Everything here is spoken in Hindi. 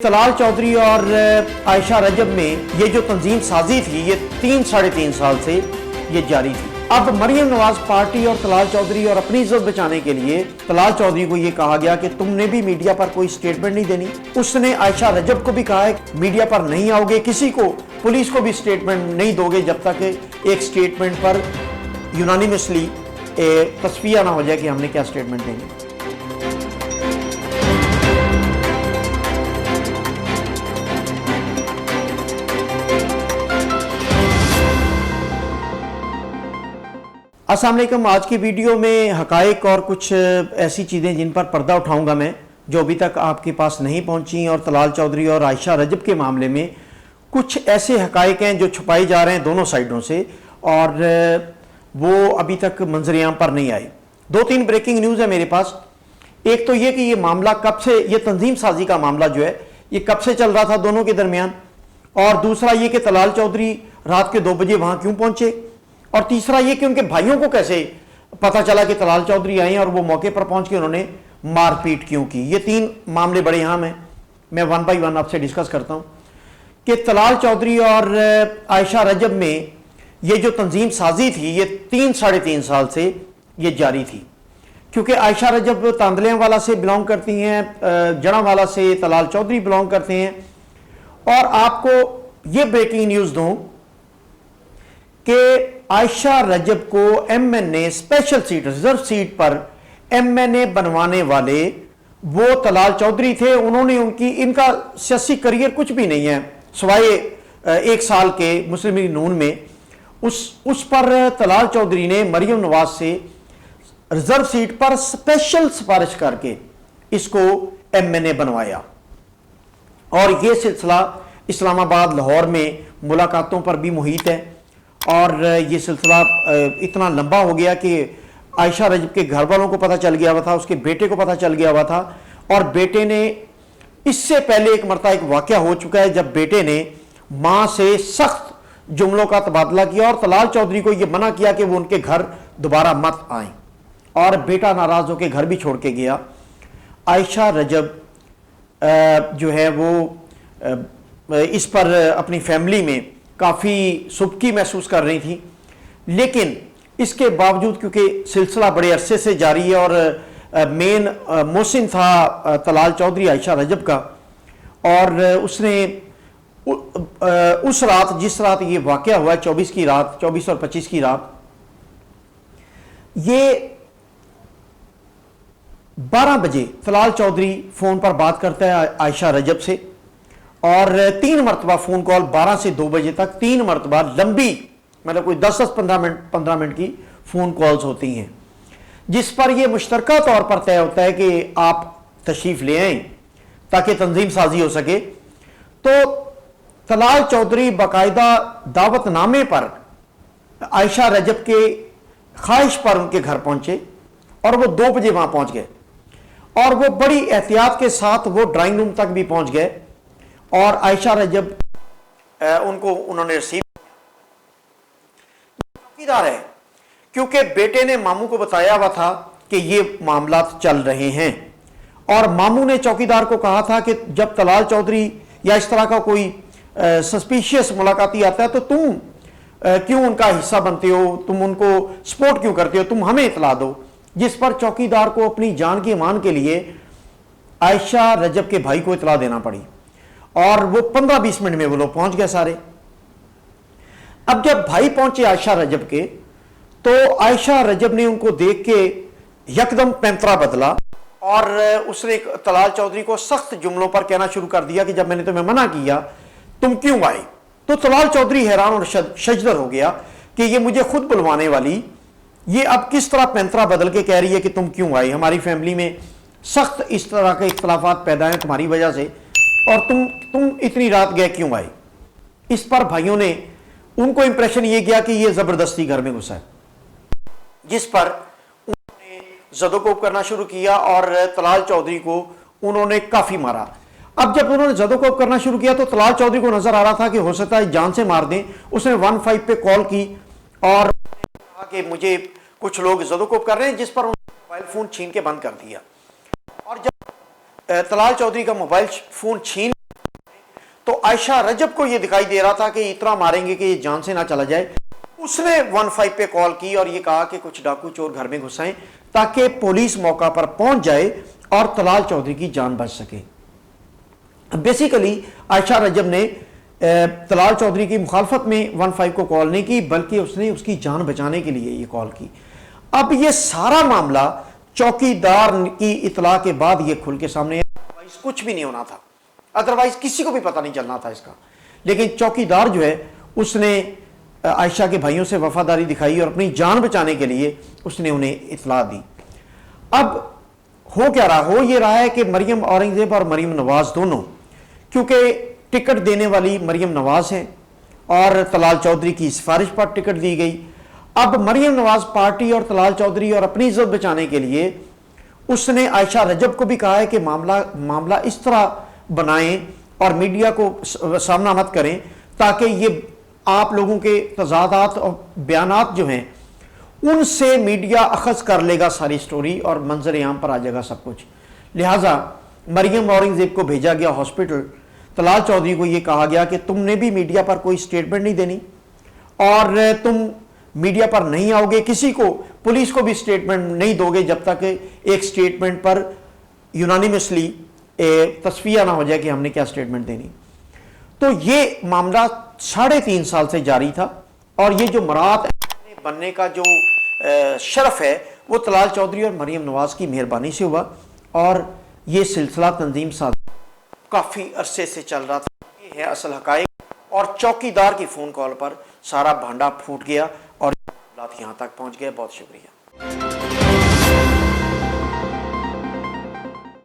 तलाल चौधरी और आयशा रजब में ये जो तंजीम साजी थी ये 3-3.5 साल से ये जारी थी। अब मरियम नवाज पार्टी और तलाल चौधरी और अपनी इज्जत बचाने के लिए तलाल चौधरी को ये कहा गया कि तुमने भी मीडिया पर कोई स्टेटमेंट नहीं देनी। उसने आयशा रजब को भी कहा है मीडिया पर नहीं आओगे, किसी को पुलिस को भी स्टेटमेंट नहीं दोगे जब तक एक स्टेटमेंट पर यूनानिमसली तस्फिया ना हो जाए कि हमने क्या स्टेटमेंट देंगे। अस्सलाम वालेकुम। आज की वीडियो में हकायक और कुछ ऐसी चीज़ें जिन पर पर्दा उठाऊंगा मैं, जो अभी तक आपके पास नहीं पहुंची, और तलाल चौधरी और आयशा रजब के मामले में कुछ ऐसे हकायक हैं जो छुपाए जा रहे हैं दोनों साइडों से और वो अभी तक मंजरेआम पर नहीं आए। 2-3 ब्रेकिंग न्यूज़ है मेरे पास। एक तो ये कि ये मामला कब से, ये तंजीम साजी का मामला जो है ये कब से चल रहा था दोनों के दरमियान, और दूसरा ये कि तलाल चौधरी रात के 2 बजे वहाँ क्यों पहुँचे, और तीसरा ये कि उनके भाइयों को कैसे पता चला कि तलाल चौधरी आए और वो मौके पर पहुंच के उन्होंने मारपीट क्यों की। ये 3 मामले बड़े अहम हैं। मैं 1 बाय 1 आपसे डिस्कस करता हूं कि तलाल चौधरी और आयशा रजब में ये जो तंजीम साजी थी ये 3-3.5 साल से ये जारी थी। क्योंकि आयशा रजब तांदलियांवाला से बिलोंग करती हैं, जड़ांवाला से तलाल चौधरी बिलोंग करते हैं। और आपको ये ब्रेकिंग न्यूज़ दूं कि आयशा रजब को MNA special seat, reserve seat पर एमएनए बनवाने वाले वो तलाल चौधरी थे। उन्होंने इनका सियासी करियर कुछ भी नहीं है सिवाय 1 साल के मुस्लिम लीग नून में। उस पर तलाल चौधरी ने मरियम नवाज से रिजर्व सीट पर स्पेशल सिफारिश करके इसको एमएनए बनवाया। और यह सिलसिला इस्लामाबाद, लाहौर में मुलाकातों पर भी मुहित है। और ये सिलसिला इतना लंबा हो गया कि आयशा रजब के घर वालों को पता चल गया हुआ था, उसके बेटे को पता चल गया हुआ था। और बेटे ने, इससे पहले एक मरतबा एक वाकया हो चुका है जब बेटे ने माँ से सख्त जुमलों का तबादला किया और तलाल चौधरी को यह मना किया कि वो उनके घर दोबारा मत आए, और बेटा नाराज होकर घर भी छोड़ के गया। आयशा रजब जो है वो इस पर अपनी फैमिली में काफ़ी सुबकी महसूस कर रही थी, लेकिन इसके बावजूद क्योंकि सिलसिला बड़े अरसे से जारी है और मेन मोहसिन था तलाल चौधरी आयशा रजब का, और उसने उस रात, जिस रात ये वाकया हुआ है 24 की रात, 24 और 25 की रात, ये 12 बजे तलाल चौधरी फ़ोन पर बात करता है आयशा रजब से, और 3 मरतबा फ़ोन कॉल 12 से 2 बजे तक 3 मरतबा लंबी, मतलब कोई 10-15 मिनट की फ़ोन कॉल्स होती हैं, जिस पर यह मुश्तरका तौर पर तय होता है कि आप तशरीफ़ ले आएँ ताकि तंजीम साजी हो सके। तो तलाल चौधरी बाकायदा दावतनामे पर आयशा रजब के ख्वाहिश पर उनके घर पहुँचे और वो 2 बजे वहाँ पहुँच गए, और वो बड़ी एहतियात के साथ वो ड्राइंग रूम तक भी पहुँच गए, और आयशा रजब उनको उन्होंने रिसीव चौकीदार है, क्योंकि बेटे ने मामू को बताया हुआ था कि ये मामला चल रहे हैं, और मामू ने चौकीदार को कहा था कि जब तलाल चौधरी या इस तरह का कोई सस्पिशियस मुलाकाती आता है तो तुम क्यों उनका हिस्सा बनते हो, तुम उनको सपोर्ट क्यों करते हो, तुम हमें इतला दो। जिस पर चौकीदार को अपनी जान की अमान के लिए आयशा रजब के भाई को इतला देना पड़ी, और वो 15-20 मिनट में वो लोग पहुंच गए सारे। अब जब भाई पहुंचे आयशा रजब के, तो आयशा रजब ने उनको देख के यकदम पैंतरा बदला, और उसने तलाल चौधरी को सख्त जुमलों पर कहना शुरू कर दिया कि जब मैंने तुम्हें मना किया तुम क्यों आए। तो तलाल चौधरी हैरान और शजदर हो गया कि ये मुझे खुद बुलवाने वाली, ये अब किस तरह पैंतरा बदल के कह रही है कि तुम क्यों आए, हमारी फैमिली में सख्त इस तरह के इख्तलाफात पैदा हैं तुम्हारी वजह से, और तुम इतनी रात गए क्यों आए। इस पर भाइयों ने, उनको इंप्रेशन ये किया कि ये जबरदस्ती घर में घुसा है, जिस पर उन्होंने जदोकोब करना शुरू किया और तलाल चौधरी को उन्होंने काफी मारा। अब जब उन्होंने जदोकोब करना शुरू किया तो तलाल चौधरी को नजर आ रहा था कि हो सकता है जान से मार दें। उसने 15 पे कॉल की और कहा कि मुझे कुछ लोग जदोकोब कर रहे हैं, जिस पर उन्होंने मोबाइल फोन छीन के बंद कर दिया। और जब तलाल चौधरी का मोबाइल फोन छीन तो आयशा रजब को यह दिखाई दे रहा था कि इतना मारेंगे कि ये जान से ना चला जाए। उसने 15 पे कॉल की और ये कहा कि कुछ डाकू चोर घर में घुसाएं ताकि पुलिस मौका पर पहुंच जाए और तलाल चौधरी की जान बच सके। बेसिकली आयशा रजब ने तलाल चौधरी की मुखालफत में 15 को कॉल नहीं की, बल्कि उसने उसकी जान बचाने के लिए ये कॉल की। अब ये सारा मामला चौकीदार की इतला के बाद ये खुल के सामने आया। कुछ भी नहीं होना था, अदरवाइज किसी को भी पता नहीं चलना था इसका। लेकिन चौकीदार जो है उसने आयशा के भाइयों से वफादारी दिखाई और अपनी जान बचाने के लिए उसने उन्हें इतला दी। अब हो क्या रहा, हो ये रहा है कि मरियम औरंगजेब और मरियम नवाज दोनों, क्योंकि टिकट देने वाली मरियम नवाज है और तलाल चौधरी की सिफारिश पर टिकट दी गई। अब मरियम नवाज पार्टी और तलाल चौधरी और अपनी इज्जत बचाने के लिए उसने आयशा रजब को भी कहा है कि मामला इस तरह बनाएं और मीडिया को सामना मत करें ताकि ये आप लोगों के तजादात और बयानात जो हैं उनसे मीडिया अखज़ कर लेगा सारी स्टोरी और मंजर आम पर आ जाएगा सब कुछ। लिहाजा मरियम औरंगजेब को भेजा गया हॉस्पिटल। तलाल चौधरी को यह कहा गया कि तुमने भी मीडिया पर कोई स्टेटमेंट नहीं देनी और तुम मीडिया पर नहीं आओगे, किसी को, पुलिस को भी स्टेटमेंट नहीं दोगे जब तक एक स्टेटमेंट पर यूनानिमसली तस्फिया ना हो जाए कि हमने क्या स्टेटमेंट देनी। तो ये मामला 3.5 साल से जारी था और ये जो मरात बनने का जो शरफ है वो तलाल चौधरी और मरियम नवाज की मेहरबानी से हुआ और ये सिलसिला तंजीम साथ काफ़ी अरसे से चल रहा था। ये है असल हकायक और चौकीदार की फ़ोन कॉल पर सारा भांडा फूट गया और बात यहाँ तक पहुँच गया। बहुत शुक्रिया।